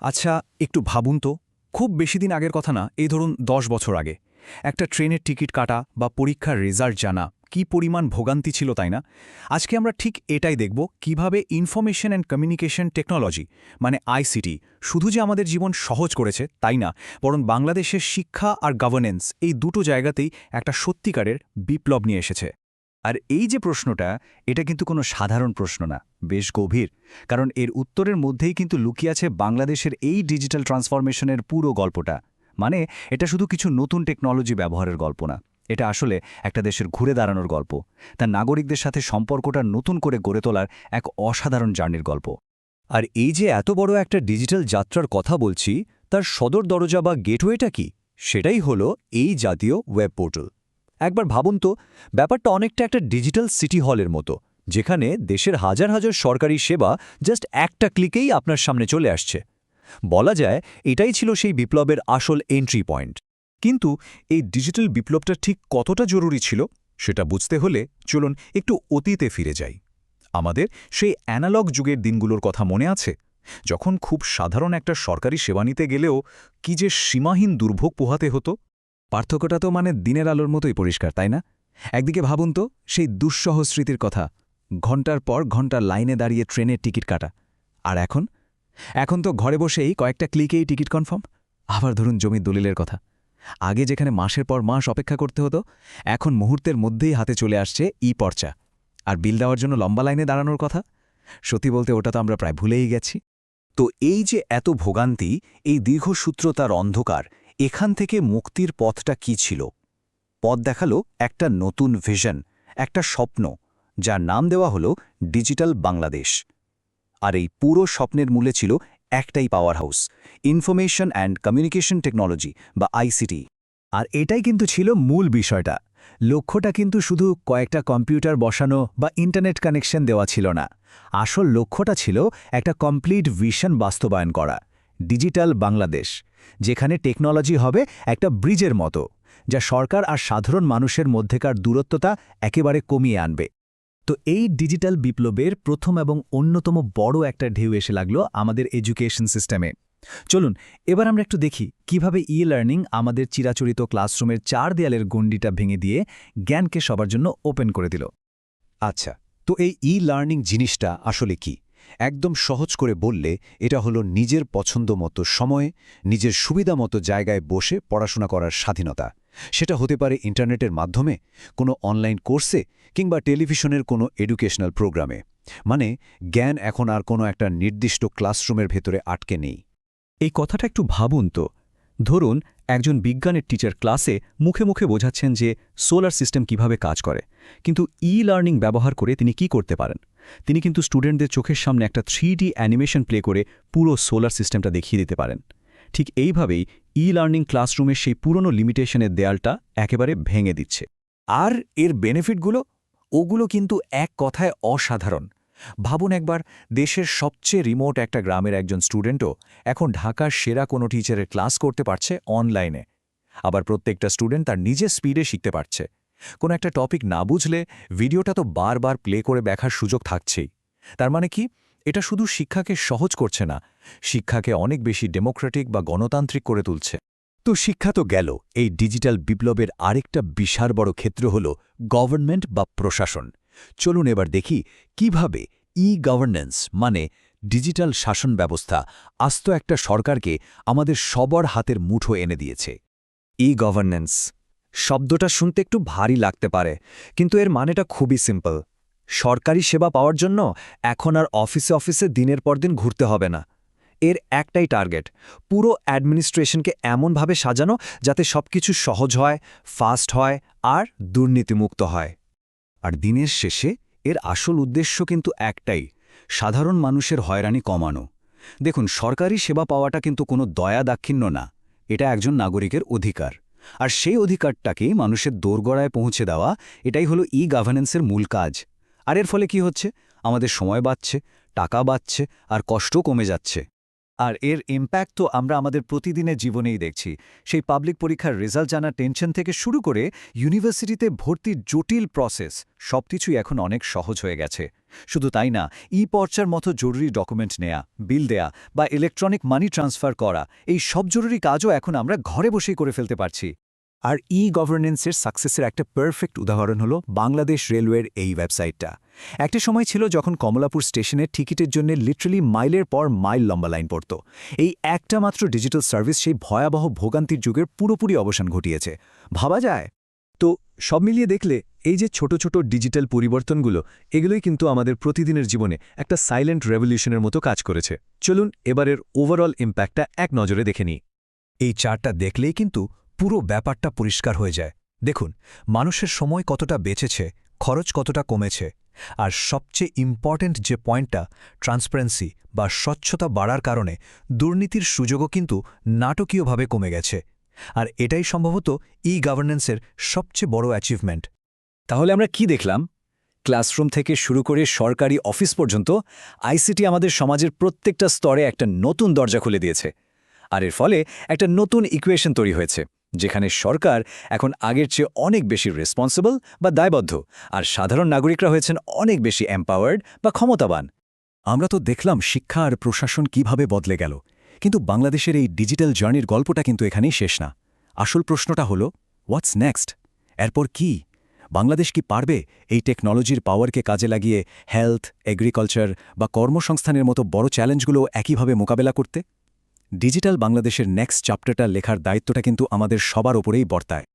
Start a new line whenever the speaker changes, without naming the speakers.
আচ্ছা, একটু ভাবুন তো, খুব বেশি দিন আগের কথা না, এই ধরুন ১০ বছর আগে একটা ট্রেনের টিকিট কাটা বা পরীক্ষার রেজাল্ট জানা কী পরিমাণ ভোগান্তি ছিল, তাই না? আজকে আমরা ঠিক এটাই দেখব, কিভাবে ইনফরমেশন অ্যান্ড কমিউনিকেশন টেকনোলজি মানে আইসিটি শুধু যে আমাদের জীবন সহজ করেছে তাই না, বরং বাংলাদেশের শিক্ষা আর গভর্নেন্স এই দুটো জায়গাতেই একটা সত্যিকারের বিপ্লব নিয়ে এসেছে।
আর এই যে প্রশ্নটা, এটা কিন্তু কোনো সাধারণ প্রশ্ন না, বেশ গভীর। কারণ এর উত্তরের মধ্যেই কিন্তু লুকিয়ে আছে বাংলাদেশের এই ডিজিটাল ট্রান্সফরমেশনের পুরো গল্পটা। মানে এটা শুধু কিছু নতুন টেকনোলজি ব্যবহারের গল্প না, এটা আসলে একটা দেশের ঘুরে দাঁড়ানোর গল্প, তার নাগরিকদের সাথে সম্পর্কটা নতুন করে গড়ে তোলার এক অসাধারণ জার্নির গল্প। আর এই যে এত বড় একটা ডিজিটাল যাত্রার কথা বলছি, তার সদর দরজা বা গেটওয়েটা কি? সেটাই হলো এই জাতীয় ওয়েব পোর্টাল। একবার ভাবুন তো, ব্যাপারটা অনেকটা একটা ডিজিটাল সিটি হলের মতো, যেখানে দেশের হাজার হাজার সরকারি সেবা জাস্ট একটা ক্লিকেই আপনার সামনে চলে আসছে। বলা যায় এটাই ছিল সেই বিপ্লবের আসল এন্ট্রি পয়েন্ট।
কিন্তু এই ডিজিটাল বিপ্লবটা ঠিক কতটা জরুরি ছিল সেটা বুঝতে হলে চলুন একটু অতীতে ফিরে যাই। আমাদের সেই অ্যানালগ যুগের দিনগুলোর কথা মনে আছে, যখন খুব সাধারণ একটা সরকারি সেবা নিতে গেলেও কি যে সীমাহীন দুর্ভোগ পোহাতে হতো। পার্থক্যটা তো মানে দিনের আলোর মতোই পরিষ্কার, তাই না? একদিকে ভাবুন তো সেই দুঃসহ স্মৃতির কথা, ঘন্টার পর ঘন্টা লাইনে দাঁড়িয়ে ট্রেনের টিকিট কাটা। আর এখন এখন তো ঘরে বসেই কয়েকটা ক্লিকেই টিকিট কনফার্ম। আবার ধরুন জমির দলিলের কথা, আগে যেখানে মাসের পর মাস অপেক্ষা করতে হতো, এখন মুহূর্তের মধ্যেই হাতে চলে আসছে পর্চা। আর বিল দেওয়ার জন্য লম্বা লাইনে দাঁড়ানোর কথা, সত্যি বলতে ওটা তো আমরা প্রায় ভুলেই গেছি।
তো এই যে এত ভোগান্তি, এই দীর্ঘসূত্রতার অন্ধকার, এখান থেকে মুক্তির পথটা কি ছিল? পথ দেখালো একটা নতুন ভিশন, একটা স্বপ্ন, যার নাম দেওয়া হলো ডিজিটাল বাংলাদেশ। আর এই পুরো স্বপ্নের মূলে ছিল একটাই power house, information and communication technology বা আইসিটি।
আর এটাই কিন্তু ছিল মূল বিষয়টা। লক্ষ্যটা কিন্তু শুধু কয়েকটা কম্পিউটার বসানো বা ইন্টারনেট কানেকশন দেওয়া ছিল না। আসল লক্ষ্যটা ছিল একটা কমপ্লিট ভিশন বাস্তবায়ন করা, ডিজিটাল বাংলাদেশ, যেখানে টেকনোলজি হবে একটা ব্রিজের মতো, যা সরকার আর সাধারণ মানুষের মধ্যেকার দূরত্বতা একেবারে কমিয়ে আনবে। তো এই ডিজিটাল বিপ্লবের প্রথম এবং অন্যতম বড় একটা ঢেউ এসে লাগলো আমাদের এডুকেশন সিস্টেমে। চলুন এবার আমরা একটু দেখি কিভাবে লার্নিং আমাদের চিরাচরিত ক্লাসরুমের ৪ দেয়ালের গণ্ডিটা ভেঙে দিয়ে জ্ঞানকে সবার জন্য ওপেন করে দিল।
আচ্ছা, তো এই লার্নিং জিনিসটা আসলে কি? একদম সহজ করে বললে এটা হলো নিজের পছন্দ মতো সময়ে, নিজের সুবিধা মতো জায়গায় বসে পড়াশোনা করার স্বাধীনতা। সেটা হতে পারে ইন্টারনেটের মাধ্যমে, কোনো অনলাইন কোর্সে, কিংবা টেলিভিশনের কোনো এডুকেশনাল প্রোগ্রামে। মানে জ্ঞান এখন আর কোনো একটা নির্দিষ্ট ক্লাসরুমের ভেতরে আটকে নেই।
এই কথাটা একটু ভাবুন তো। ধরুন একজন বিজ্ঞানের টিচার ক্লাসে মুখে মুখে বোঝাচ্ছেন যে সোলার সিস্টেম কিভাবে কাজ করে, কিন্তু লার্নিং ব্যবহার করে তিনি কি করতে পারেন? তিনি কিন্তু স্টুডেন্টদের চোখের সামনে একটা 3D অ্যানিমেশন প্লে করে পুরো সোলার সিস্টেমটা দেখিয়ে দিতে পারেন। ঠিক এইভাবেই লার্নিং ক্লাসরুমের সেই পুরনো লিমিটেশনের দেয়ালটা একেবারে ভেঙে দিচ্ছে।
আর এর বেনিফিটগুলো, ওগুলো কিন্তু এক কথায় অসাধারণ। ভাবুন একবার, দেশের সবচেয়ে রিমোট একটা গ্রামের একজন স্টুডেন্টও এখন ঢাকার সেরা কোনো টিচারের ক্লাস করতে পারছে অনলাইনে। আবার প্রত্যেকটা স্টুডেন্ট তার নিজের স্পিডে শিখতে পারছে। কোনো একটা টপিক না বুঝলে ভিডিওটা তো বারবার প্লে করে দেখার সুযোগ থাকছেই। তার মানে কি, এটা শুধু শিক্ষাকে সহজ করছে না, শিক্ষাকে অনেক বেশি ডেমোক্রেটিক বা গণতান্ত্রিক করে তুলছে।
তো শিক্ষা তো গেল, এই ডিজিটাল বিপ্লবের আরেকটা বিশাল বড় ক্ষেত্র হল গভর্নমেন্ট বা প্রশাসন। চলুন এবার দেখি কিভাবে গভর্নেন্স মানে ডিজিটাল শাসন ব্যবস্থা আস্ত একটা সরকারকে আমাদের সবার হাতের মুঠো এনে দিয়েছে।
গভর্নেন্স শব্দটা শুনতে একটু ভারী লাগতে পারে, কিন্তু এর মানেটা খুবই সিম্পল। সরকারি সেবা পাওয়ার জন্য এখন আর অফিসে অফিসে দিনের পর দিন ঘুরতে হবে না। এর একটাই টার্গেট, পুরো অ্যাডমিনিস্ট্রেশনকে এমনভাবে সাজানো যাতে সবকিছু সহজ হয়, ফাস্ট হয় আর দুর্নীতিমুক্ত হয়।
আর দিনের শেষে এর আসল উদ্দেশ্য কিন্তু একটাই, সাধারণ মানুষের হয়রানি কমানো। দেখুন, সরকারি সেবা পাওয়াটা কিন্তু কোনো দয়া দাক্ষিণ্য না, এটা একজন নাগরিকের অধিকার। আর সেই অধিকারটাকেই মানুষের দোরগোড়ায় পৌঁছে দেওয়া, এটাই হলো গভর্নেন্সের মূল কাজ। আর এর ফলে কি হচ্ছে? আমাদের সময় বাঁচছে, টাকা বাঁচছে, আর কষ্টও কমে যাচ্ছে। আর এর ইম্প্যাক্ট তো আমরা আমাদের প্রতিদিনের জীবনেই দেখছি, সেই পাবলিক পরীক্ষার রেজাল্ট জানার টেনশন থেকে শুরু করে ইউনিভার্সিটিতে ভর্তির জটিল প্রসেস সবকিছুই এখন অনেক সহজ হয়ে গেছে। শুধু তাই না, পর্চার মতো জরুরি ডকুমেন্ট নেয়া, বিল দেয়া বা ইলেকট্রনিক মানি ট্রান্সফার করা, এই সব জরুরি কাজও এখন আমরা ঘরে বসেই করে ফেলতে পারছি।
আর গভর্নেন্সের সাকসেসের একটা পারফেক্ট উদাহরণ হলো বাংলাদেশ রেলওয়ের এই ওয়েবসাইটটা। একটা সময় ছিল যখন কমলাপুর স্টেশনের টিকিটের জন্য লিটারালি মাইলের পর মাইল লম্বা লাইন পড়ত। এই একটা মাত্র ডিজিটাল সার্ভিস সেই ভয়াবহ ভোগান্তির যুগের পুরোপুরি অবসান ঘটিয়েছে। ভাবা যায়?
তো সব মিলিয়ে দেখলে এই যে ছোট ছোট ডিজিটাল পরিবর্তনগুলো, এগুলোই কিন্তু আমাদের প্রতিদিনের জীবনে একটা সাইলেন্ট রেভলিউশনের মতো কাজ করেছে। চলুন এবারের ওভারঅল ইম্প্যাক্টটা এক নজরে দেখে নিই।
এই চার্টটা দেখলেই কিন্তু পুরো ব্যাপারটা পরিষ্কার হয়ে যায়। দেখুন, মানুষের সময় কতটা বেঁচেছে, খরচ কতটা কমেছে, আর সবচেয়ে ইম্পর্ট্যান্ট যে পয়েন্টটা, ট্রান্সপারেন্সি বা স্বচ্ছতা বাড়ার কারণে দুর্নীতির সুযোগও কিন্তু নাটকীয়ভাবে কমে গেছে। আর এটাই সম্ভবত গভর্নেন্সের সবচেয়ে বড় অ্যাচিভমেন্ট।
তাহলে আমরা কি দেখলাম? ক্লাসরুম থেকে শুরু করে সরকারি অফিস পর্যন্ত আইসিটি আমাদের সমাজের প্রত্যেকটা স্তরে একটা নতুন দরজা খুলে দিয়েছে। আর এর ফলে একটা নতুন ইকুয়েশন তৈরি হয়েছে, যেখানে সরকার এখন আগের চেয়ে অনেক বেশি রেসপন্সিবল বা দায়বদ্ধ, আর সাধারণ নাগরিকরা হয়েছেন অনেক বেশি এম্পাওয়ার্ড বা ক্ষমতাবান।
আমরা তো দেখলাম শিক্ষা আর প্রশাসন কিভাবে বদলে গেল, কিন্তু বাংলাদেশের এই ডিজিটাল জার্নির গল্পটা কিন্তু এখানেই শেষ না। আসল প্রশ্নটা হলো, হোয়াটস নেক্সট? এরপর কি? বাংলাদেশ কি পারবে এই টেকনোলজির পাওয়ারকে কাজে লাগিয়ে হেলথ, এগ্রিকালচার বা কর্মসংস্থানের মতো বড় চ্যালেঞ্জগুলো একইভাবে মোকাবেলা করতে? ডিজিটাল বাংলাদেশের নেক্সট চ্যাপ্টারটা লেখার দায়িত্বটা কিন্তু আমাদের সবার ওপরেই বর্তায়।